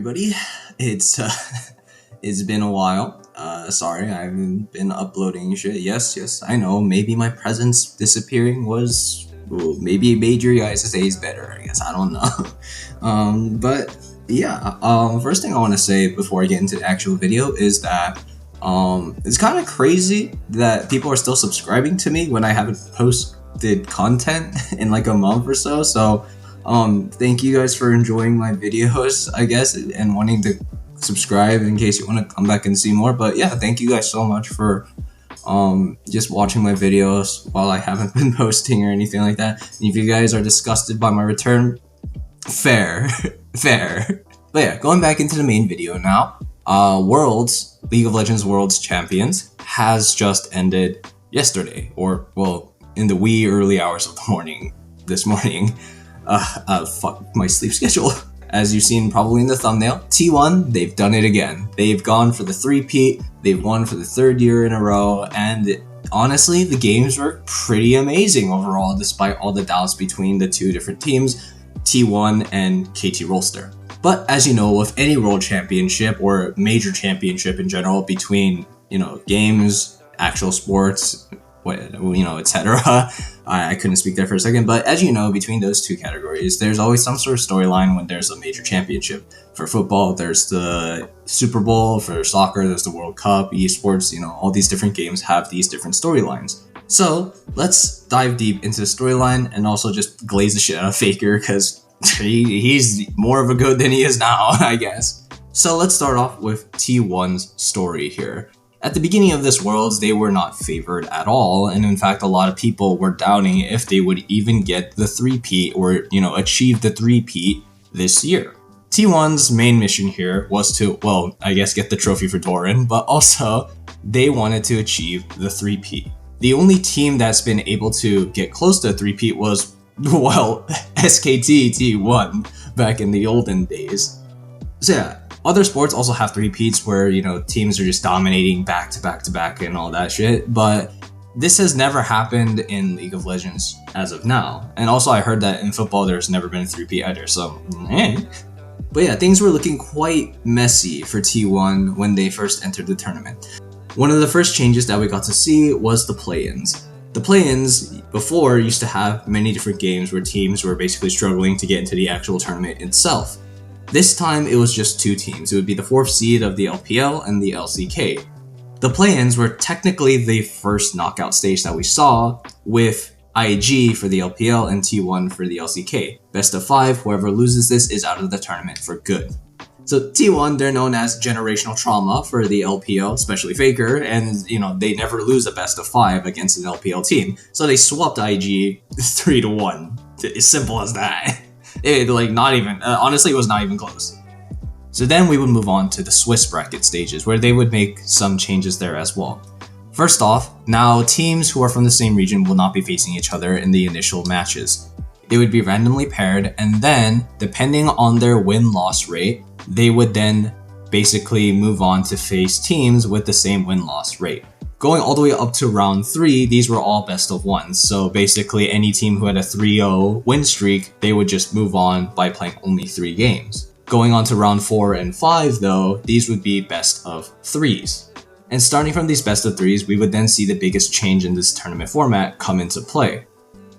everybody. It's it's been a while. Sorry, I haven't been uploading shit. Yes, I know. Maybe my presence disappearing maybe made your guys' days better. I guess I don't know. But yeah. First thing I want to say before I get into the actual video is that it's kind of crazy that people are still subscribing to me when I haven't posted content in like a month or so. So thank you guys for enjoying my videos, I guess, and wanting to subscribe in case you want to come back and see more. But yeah, thank you guys so much for just watching my videos while I haven't been posting or anything like that. And if you guys are disgusted by my return, fair. But yeah, going back into the main video now. League of Legends Worlds Champions has just ended yesterday, or well, in the wee early hours of the morning this morning. Fuck my sleep schedule. As you've seen probably in the thumbnail, T1, they've done it again. They've gone for the three-peat, they've won for the third year in a row, and honestly, the games were pretty amazing overall, despite all the doubts between the two different teams, T1 and KT Rolster. But as you know, with any world championship or major championship in general, between, games, actual sports, etc. I couldn't speak there for a second, but as you know, between those two categories, there's always some sort of storyline when there's a major championship. For football, there's the Super Bowl. For soccer, there's the World Cup, esports, all these different games have these different storylines. So let's dive deep into the storyline and also just glaze the shit out of Faker, because he's more of a goat than he is now, I guess. So let's start off with T1's story here. At the beginning of this Worlds, they were not favored at all, and in fact, a lot of people were doubting if they would even get the three-peat or, achieve the three-peat this year. T1's main mission here was to, get the trophy for Doran, but also, they wanted to achieve the three-peat. The only team that's been able to get close to a three-peat was, SKT T1 back in the olden days. So yeah. Other sports also have three-peats where, teams are just dominating back to back to back and all that shit, but this has never happened in League of Legends as of now. And also I heard that in football there's never been a three-peat either, so But yeah, things were looking quite messy for T1 when they first entered the tournament. One of the first changes that we got to see was the play-ins. The play-ins before used to have many different games where teams were basically struggling to get into the actual tournament itself. This time, it was just two teams. It would be the 4th seed of the LPL and the LCK. The play-ins were technically the first knockout stage that we saw, with IG for the LPL and T1 for the LCK. Best of 5, whoever loses this is out of the tournament for good. So T1, they're known as generational trauma for the LPL, especially Faker, and they never lose a best of 5 against an LPL team. So they swapped IG 3-1. As simple as that. Honestly, it was not even close. So then we would move on to the Swiss bracket stages, where they would make some changes there as well. First off, now teams who are from the same region will not be facing each other in the initial matches. They would be randomly paired, and then, depending on their win-loss rate, they would then basically move on to face teams with the same win-loss rate. Going all the way up to round 3, these were all best of 1s, so basically any team who had a 3-0 win streak, they would just move on by playing only 3 games. Going on to round 4 and 5 though, these would be best of 3s. And starting from these best of 3s, we would then see the biggest change in this tournament format come into play.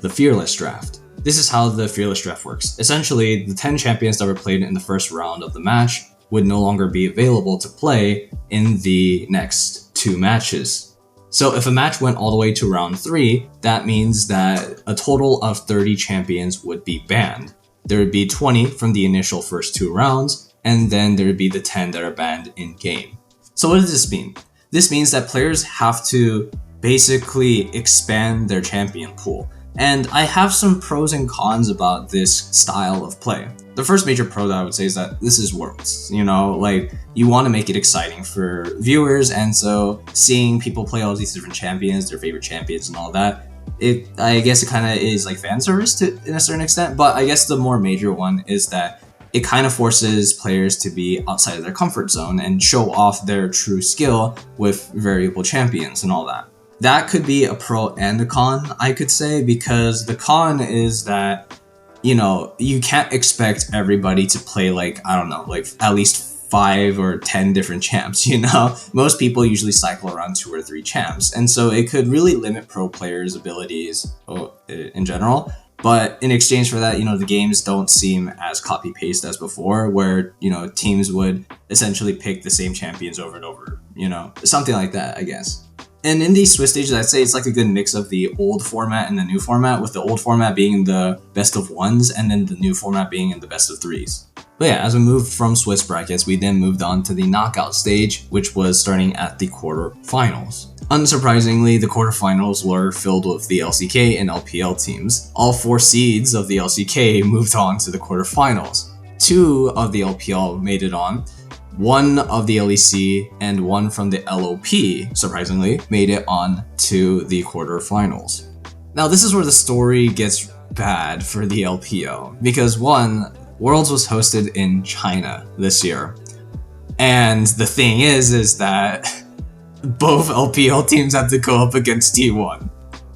The Fearless Draft. This is how the Fearless Draft works. Essentially, the 10 champions that were played in the first round of the match would no longer be available to play in the next 2 matches. So if a match went all the way to round 3, that means that a total of 30 champions would be banned. There would be 20 from the initial first 2 rounds, and then there would be the 10 that are banned in-game. So what does this mean? This means that players have to basically expand their champion pool. And I have some pros and cons about this style of play. The first major pro that I would say is that this is Worlds, you want to make it exciting for viewers, and so seeing people play all these different champions, their favorite champions and all that, I guess it kind of is like fan service in a certain extent, but I guess the more major one is that it kind of forces players to be outside of their comfort zone and show off their true skill with variable champions and all that. That could be a pro and a con, I could say, because the con is that you can't expect everybody to play like, I don't know, like at least 5 or 10 different champs, Most people usually cycle around 2 or 3 champs. And so it could really limit pro players' abilities in general. But in exchange for that, the games don't seem as copy paste as before, where, teams would essentially pick the same champions over and over, something like that, I guess. And in these Swiss stages, I'd say it's like a good mix of the old format and the new format, with the old format being the best of 1s and then the new format being in the best of 3s. But yeah, as we moved from Swiss brackets, we then moved on to the knockout stage, which was starting at the quarterfinals. Unsurprisingly, the quarterfinals were filled with the LCK and LPL teams. All 4 seeds of the LCK moved on to the quarterfinals. 2 of the LPL made it on. 1 of the LEC and 1 from the LOP, surprisingly, made it on to the quarterfinals. Now, this is where the story gets bad for the LPL, because 1, Worlds was hosted in China this year. And the thing is that both LPL teams have to go up against T1,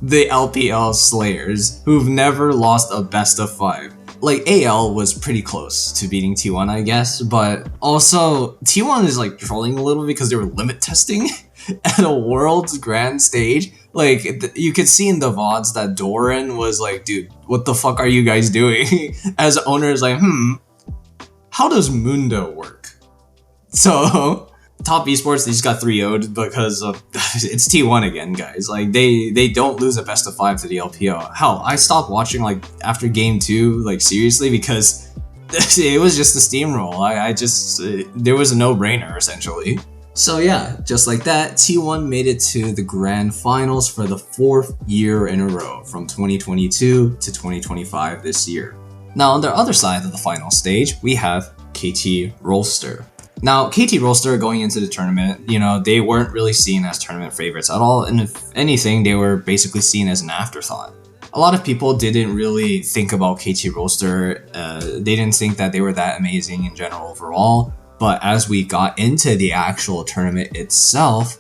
the LPL Slayers, who've never lost a best of 5. Like, AL was pretty close to beating T1, I guess, but also T1 is like trolling a little because they were limit testing at a World's grand stage. Like, you could see in the VODs that Doran was like, dude, what the fuck are you guys doing? As owners, like, how does Mundo work? So, Top Esports, they just got 3-0'd because of it's T1 again, guys. Like, they don't lose a best of 5 to the LPL. Hell, I stopped watching like after game 2, like seriously, because it was just a steamroll. I just there was a no-brainer essentially. So yeah, just like that, T1 made it to the grand finals for the 4th year in a row, from 2022 to 2025 this year. Now on the other side of the final stage, we have KT Rolster. Now, KT Rolster going into the tournament, they weren't really seen as tournament favorites at all, and if anything, they were basically seen as an afterthought. A lot of people didn't really think about KT Rolster, they didn't think that they were that amazing in general overall, but as we got into the actual tournament itself,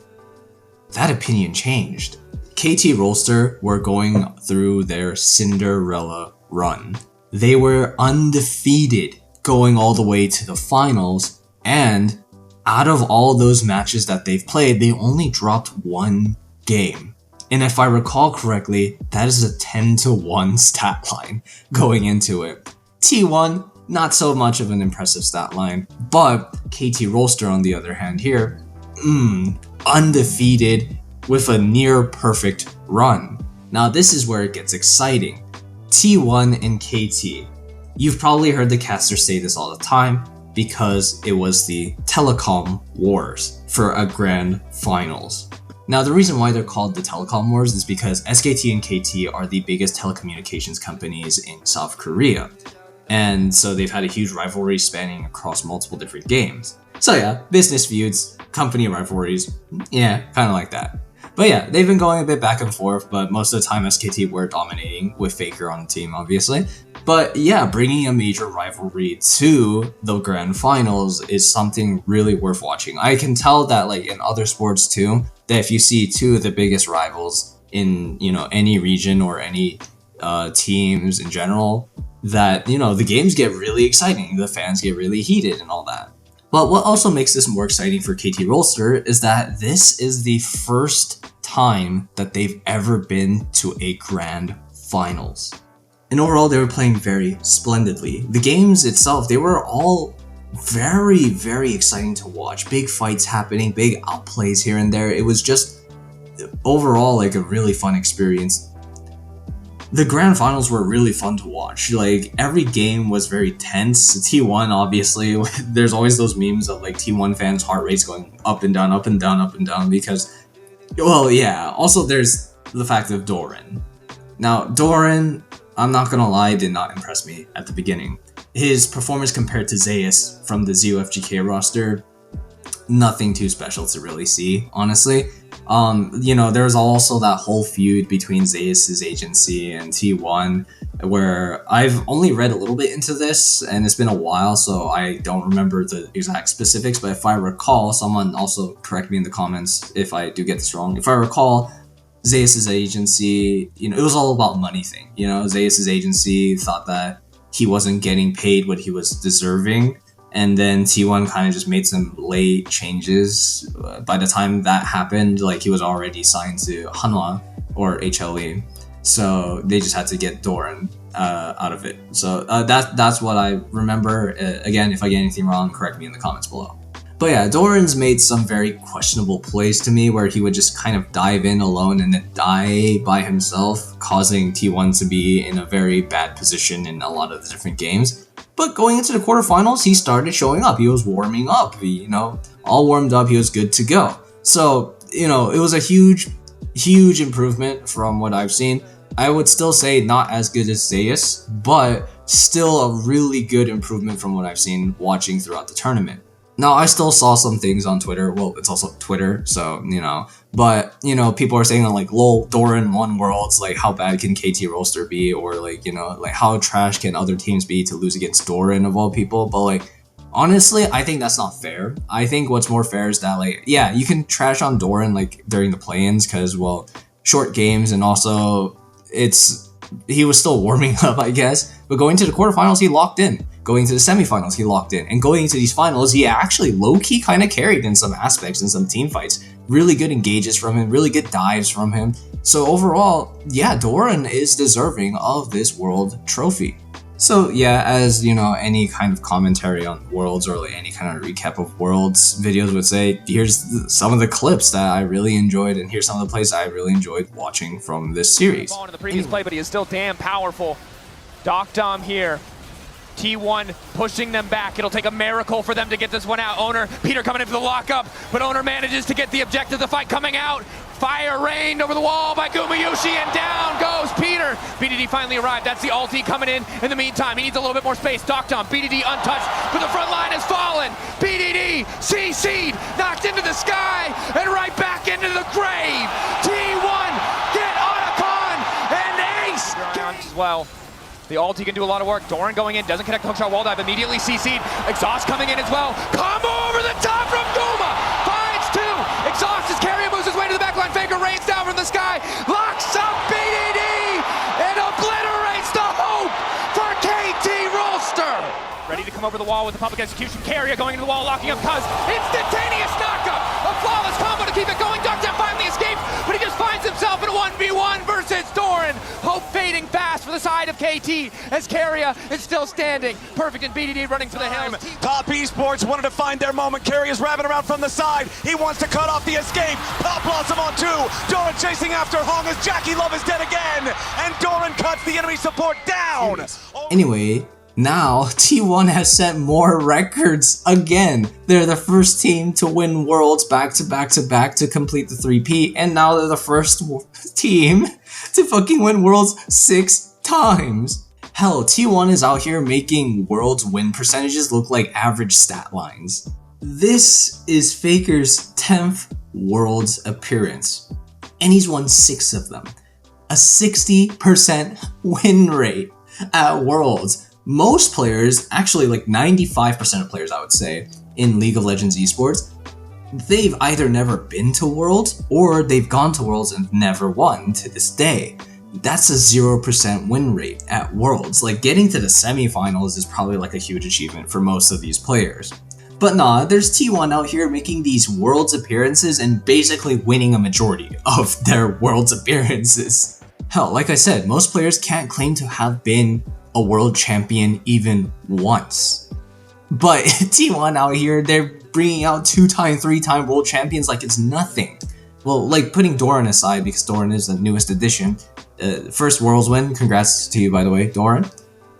that opinion changed. KT Rolster were going through their Cinderella run. They were undefeated going all the way to the finals, and out of all those matches that they've played, they only dropped 1 game. And if I recall correctly, that is a 10-1 stat line going into it. T1, not so much of an impressive stat line, but KT Rolster on the other hand here, undefeated with a near perfect run. Now this is where it gets exciting. T1 and KT. You've probably heard the caster say this all the time, because it was the Telecom Wars for a grand finals. Now the reason why they're called the Telecom Wars is because SKT and KT are the biggest telecommunications companies in South Korea. And so they've had a huge rivalry spanning across multiple different games. So yeah, business feuds, company rivalries, yeah, kind of like that. But yeah, they've been going a bit back and forth, but most of the time SKT were dominating with Faker on the team, obviously. But yeah, bringing a major rivalry to the grand finals is something really worth watching. I can tell that like in other sports too, that if you see 2 of the biggest rivals in, any region or any teams in general, that, the games get really exciting, the fans get really heated and all that. But what also makes this more exciting for KT Rolster is that this is the first time that they've ever been to a grand finals. And overall, they were playing very splendidly. The games itself, they were all very, very exciting to watch. Big fights happening, big outplays here and there. It was just overall like a really fun experience. The grand finals were really fun to watch. Like, every game was very tense. T1, obviously, there's always those memes of like T1 fans' heart rates going up and down, up and down, up and down because, well, yeah. Also, there's the fact of Doran. Now, Doran, I'm not gonna lie, did not impress me at the beginning. His performance compared to Zeus from the ZOFGK roster, nothing too special to really see, honestly. There's also that whole feud between Zeus's agency and T1, where I've only read a little bit into this, and it's been a while, so I don't remember the exact specifics, but if I recall, someone also correct me in the comments if I do get this wrong. If I recall, Zeus's agency, it was all about money thing. Zeus's agency thought that he wasn't getting paid what he was deserving. And then T1 kind of just made some late changes. By the time that happened, like he was already signed to Hanwha or HLE. So they just had to get Doran out of it. So that's what I remember. Again, if I get anything wrong, correct me in the comments below. But yeah, Doran's made some very questionable plays to me where he would just kind of dive in alone and then die by himself, causing T1 to be in a very bad position in a lot of the different games. But going into the quarterfinals, he started showing up. He was warming up, all warmed up. He was good to go. So, it was a huge improvement from what I've seen. I would still say not as good as Zeus, but still a really good improvement from what I've seen watching throughout the tournament. Now, I still saw some things on Twitter. Well, it's also Twitter, so, but, people are saying, like, lol, Doran won Worlds, like, how bad can KT Roster be? Or, like, like, how trash can other teams be to lose against Doran, of all people? But, like, honestly, I think that's not fair. I think what's more fair is that, like, yeah, you can trash on Doran, like, during the play-ins, because, well, short games, and also, he was still warming up, I guess. But going to the quarterfinals, he locked in. Going to the semifinals, he locked in. And going into these finals, he actually low-key kind of carried in some aspects in some team fights. Really good engages from him, really good dives from him. So overall, yeah, Doran is deserving of this world trophy. So yeah, as any kind of commentary on Worlds or like any kind of recap of Worlds videos would say, here's some of the clips that I really enjoyed, and here's some of the plays I really enjoyed watching from this series. In the previous play, but he is still damn powerful. Doc Dom here. T1 pushing them back. It'll take a miracle for them to get this one out. Owner, Peter coming in for the lockup, but Owner manages to get the objective, the fight coming out. Fire rained over the wall by Gumayushi, and down goes Peter. BDD finally arrived. That's the ulti coming in the meantime. He needs a little bit more space. Doc Dom, BDD untouched, but the front line has fallen. BDD, CC'd, knocked into the sky, and right back into the grave. T1, get Otacon, and Ace. As well. The ulti can do a lot of work. Doran going in, doesn't connect the hookshot wall dive, immediately CC'd. Exhaust coming in as well. Combo over the top from Guma. Finds two. Exhaust as Carrier moves his way to the backline. Faker rains down from the sky. Locks up BDD and obliterates the hope for KT Roster. Ready to come over the wall with the public execution. Carrier going into the wall, locking up Cuz. Instantaneous knockup. A flawless combo to keep it going. Duckdown finally escapes, but he just finds himself in a 1v1 versus Doran. Hope fading fast for the side of KT as Carrier is still standing. Perfect and BDD running for the hills. Top Esports wanted to find their moment. Carrier's wrapping around from the side. He wants to cut off the escape. Pop Blossom on two. Doran chasing after Hong as Jackie Love is dead again. And Doran cuts the enemy support down. Anyway, now T1 has set more records again. They're the first team to win Worlds back to back to back to complete the 3P, and now they're the first team to fucking win Worlds 6 times. Hell, T1 is out here making Worlds win percentages look like average stat lines. This is Faker's 10th Worlds appearance, and he's won 6 of them. A 60% win rate at Worlds. Most players, actually like 95% of players I would say, in League of Legends esports, they've either never been to Worlds or they've gone to Worlds and never won to this day. That's a 0% win rate at Worlds. Like getting to the semifinals is probably like a huge achievement for most of these players. But nah, there's T1 out here making these Worlds appearances and basically winning a majority of their Worlds appearances. Hell, like I said, most players can't claim to have been a world champion even once. But T1 out here, they're bringing out 2-time, 3-time world champions like it's nothing. Well, like putting Doran aside because Doran is the newest addition. First Worlds win, congrats to you by the way, Doran.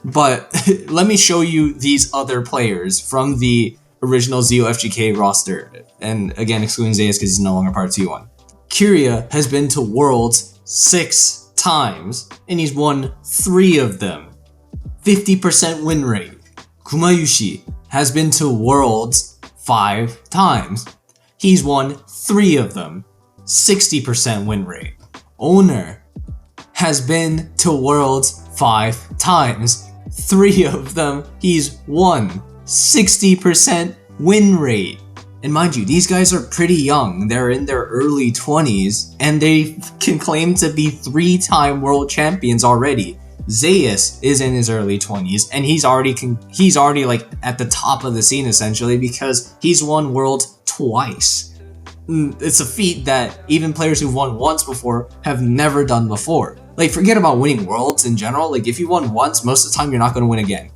But let me show you these other players from the original ZOFGK roster. And again, excluding Zeus because he's no longer part of T1. Kyria has been to Worlds 6 times, and he's won 3 of them. 50% win rate. Gumayushi has been to Worlds 5 times. He's won 3 of them. 60% win rate. Owner has been to Worlds 5 times. 3 of them he's won. 60% win rate. And mind you, these guys are pretty young. They're in their early 20s, and they can claim to be 3-time world champions already. Zeus is in his early 20s, and he's already like at the top of the scene essentially because he's won Worlds twice. It's a feat that even players who've won once before have never done before. Like, forget about winning Worlds in general. Like, if you won once, most of the time you're not going to win again.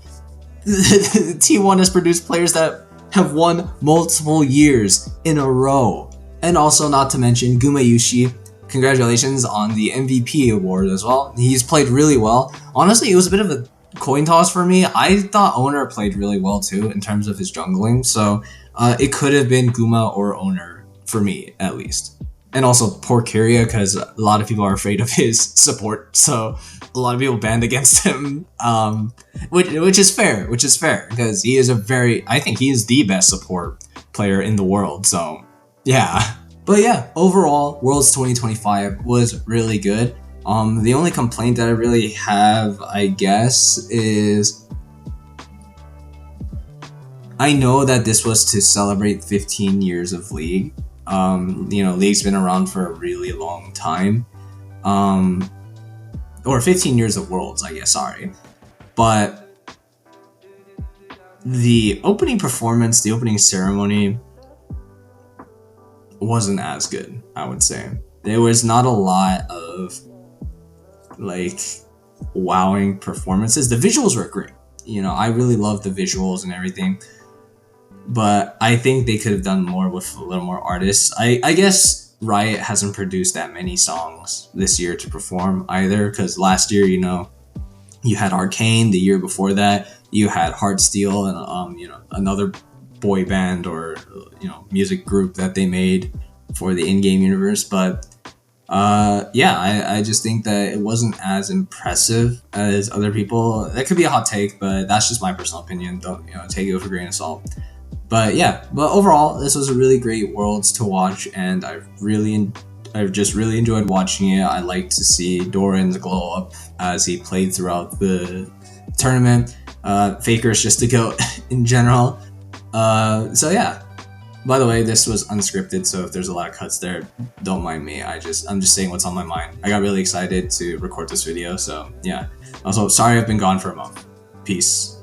T1 has produced players that have won multiple years in a row. And also, not to mention, Gumayushi, congratulations on the MVP award as well. He's played really well. Honestly, it was a bit of a coin toss for me. I thought Owner played really well too in terms of his jungling. So it could have been Guma or Owner for me, at least. And also poor Kyria, because a lot of people are afraid of his support. So a lot of people banned against him, which is fair, because he is I think he is the best support player in the world. So yeah. But yeah, overall, Worlds 2025 was really good. The only complaint that I really have, I guess, is I know that this was to celebrate 15 years of League. League's been around for a really long time. Or 15 years of Worlds, I guess, sorry. But the opening performance, the opening ceremony wasn't as good, I would say. There was not a lot of like wowing performances. The visuals were great. I really loved the visuals and everything. But I think they could have done more with a little more artists. I guess Riot hasn't produced that many songs this year to perform either, because last year, you had Arcane. The year before that, you had Heartsteel and another boy band or music group that they made for the in-game universe. But I just think that it wasn't as impressive as other people. That could be a hot take, but that's just my personal opinion. Don't take it with a grain of salt. But overall, this was a really great Worlds to watch, and I've just really enjoyed watching it. I like to see Doran's glow up as he played throughout the tournament. Faker's just a goat in general. So yeah. By the way, this was unscripted, so if there's a lot of cuts there, don't mind me. I'm just saying what's on my mind. I got really excited to record this video, so yeah. Also, sorry I've been gone for a month. Peace.